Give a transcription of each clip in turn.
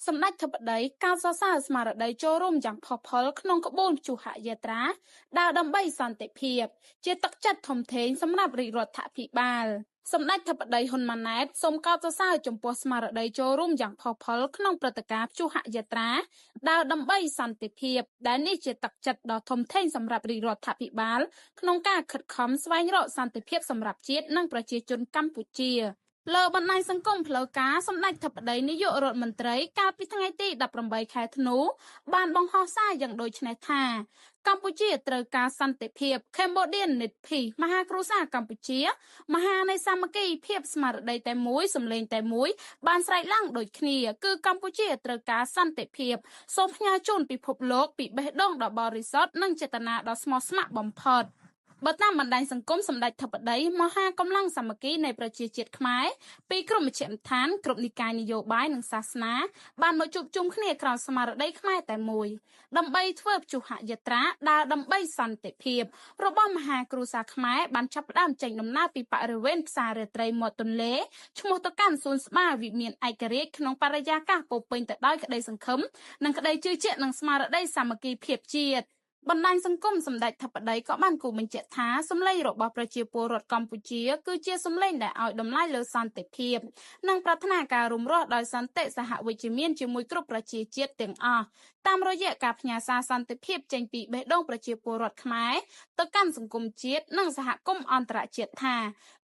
សម្ដេចធិបតីកោតសរសើរស្មារតីចូលរួមយ៉ាងផុសផុលក្នុងក្បួនព្យុហយាត្រាដើរដើម្បីសន្តិភាពជាទឹកចិត្តធំធេងសម្រាប់រាជរដ្ឋាភិបាលសម្ដេចធិបតីហ៊ុនម៉ាណែតសូមកោតសរសើរចំពោះស្មារតីចូលរួមយ៉ាងផុសផុលក្នុងព្រឹត្តិការណ៍ព្យុហយាត្រាដើរដើម្បីសន្តិភាពដែលនេះជាទឹកចិត្តដ៏ធំធេងសម្រាប់រាជរដ្ឋាភិបាលក្នុងការខិតខំស្វែងរកសន្តិភាពសម្រាប់ជាតិនិងប្រជាជនកម្ពុជាលើបណ្ដាញសង្គមផ្លូវការសម្ដេចធិបតីនាយករដ្ឋមន្ត្រីកាលពីថ្ងៃទី18ខែធ្នូបានបង្ហោះសារយ៉ាងដូចនេះថាកម្ពុជាត្រូវការសន្តិភាព Cambodian Need Peace មហាគ្រួសារកម្ពុជាមហានៃសាមគ្គីភាពស្មារតីតែមួយសម្លេងតែមួយបានស្រែកឡើងដូចគ្នាគឺកម្ពុជាត្រូវការសន្តិភាពសូមផ្ញើជូនពិភពលោកពីបេះដូងដ៏បរិសុទ្ធនិងចេតនាដ៏ស្មោះស្ម័គ្របំផុតបើតាមបណ្ដាញសង្គមសម្ដេចធិបតីមហាកម្លាំងសាមគ្គីនៃប្រជាជាតិខ្មែរពីក្រុមមជ្ឈមដ្ឋានគ្រប់និកាយនយោបាយនិងសាសនាបានមកជួបជុំគ្នាក្រោមស្មារតីខ្មែរតែមួយដើម្បីធ្វើព្យុហយាត្រាដើរដើម្បីសន្តិភាពរបស់មហាគ្រួសារខ្មែរបានចាប់ផ្ដើមចេញដំណើរពីបរិវេណផ្សាររាត្រីមាត់ទន្លេឈ្មោះទៅកាន់សួនស្បាវិមានឯករាជ្យក្នុងបរិយាកាសពោពេញទៅដោយក្តីសង្ឃឹមនិងក្តីជឿជាក់នឹងស្មារតីសាមគ្គីភាពជាតិបណ្ដាញសង្គមសម្ដេចធិបតីក៏បានគូបញ្ជាក់ថាសម្លេងរបស់ប្រជាពលរដ្ឋកម្ពុជាគឺជាសម្លេងដែលឲ្យតម្លៃលើសន្តិភាពនិងប្រាថ្នាការរួមរស់ដោយសន្តិសហវិជ្ជមានជាមួយគ្រប់ប្រជាជាតិទាំងអស់តាមរយៈការផ្ញើសារសន្តិភាពចេញពីបេះដូងប្រជាពលរដ្ឋខ្មែរទៅកាន់សង្គមជាតិនិងសហគមន៍អន្តរជាតិថា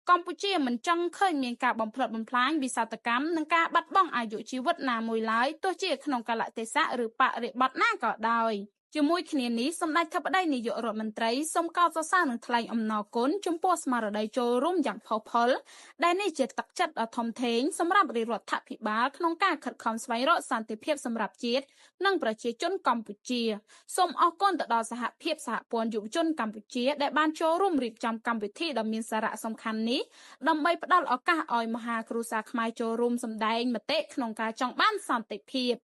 កម្ពុជាមិនចង់ឃើញមានការបំផ្លិចបំផ្លាញវិសាទកម្មនិងការបាត់បង់អាយុជីវិតណាមួយឡើយទោះជាក្នុងកាលៈទេសៈឬបរិបទណាក៏ដោយជាមួយគ្នានេះសម្ដេចធិបតីនាយករដ្ឋមន្ត្រីសូមកោតសរសើរនិងថ្លែងអំណរគុណចំពោះស្មារតីចូលរួមយ៉ាងផុសផុលដែលនេះជាទឹកចិត្តដ៏ធំធេងសម្រាប់រាជរដ្ឋាភិបាលក្នុងការខិតខំស្វែងរកសន្តិភាពសម្រាប់ជាតិនិងប្រជាជនកម្ពុជាសូមអរគុណទៅដល់សហភាពសហព័ន្ធយុវជនកម្ពុជាដែលបានចូលរួមរៀបចំកម្មវិធីដ៏មានសារៈសំខាន់នេះដើម្បីផ្ដល់ឱកាសឲ្យមហាគ្រួសារខ្មែរចូលរួមសម្ដែងមតិក្នុងការចង់បានសន្តិភាព